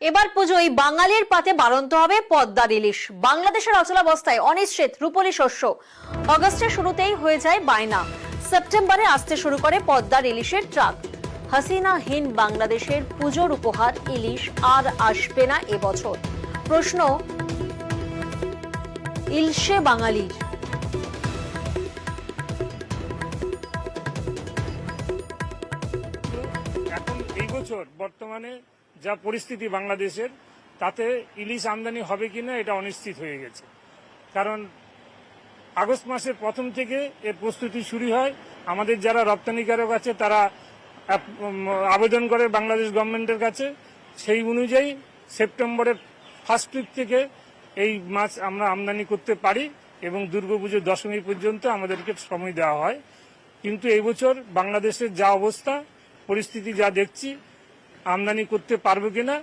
এবার পুজোয় বাঙালির পাতে বাড়ন্ত হবে পদ্মার ইলিশ। বাংলাদেশের অচলাবস্থায় অনিশ্চিত রূপলি শস্য অগস্টের শুরুতেই হয়ে যায় বায়না। সেপ্টেম্বরে আসতে শুরু করে পদ্মার ইলিশের ট্রাক। হাসিনাহীন বাংলাদেশের পুজোর উপহার ইলিশ আর আসবে না এবছর। প্রশ্ন, ইলশে বাঙালির। এখন এই বছর বর্তমানে যা পরিস্থিতি বাংলাদেশের, তাতে ইলিশ আমদানি হবে কিনা এটা অনিশ্চিত হয়ে গেছে। কারণ আগস্ট মাসের প্রথম থেকে এর প্রস্তুতি শুরু হয়। আমাদের যারা রপ্তানিকারক আছে তারা আবেদন করে বাংলাদেশ গভর্নমেন্টের কাছে। সেই অনুযায়ী সেপ্টেম্বরের ফার্স্ট উইক থেকে এই মাছ আমরা আমদানি করতে পারি এবং দুর্গাপুজোর দশমী পর্যন্ত আমাদেরকে সময় দেওয়া হয়। কিন্তু এই বছর বাংলাদেশের যা অবস্থা, পরিস্থিতি যা দেখছি, আমদানি করতে পারবো কিনা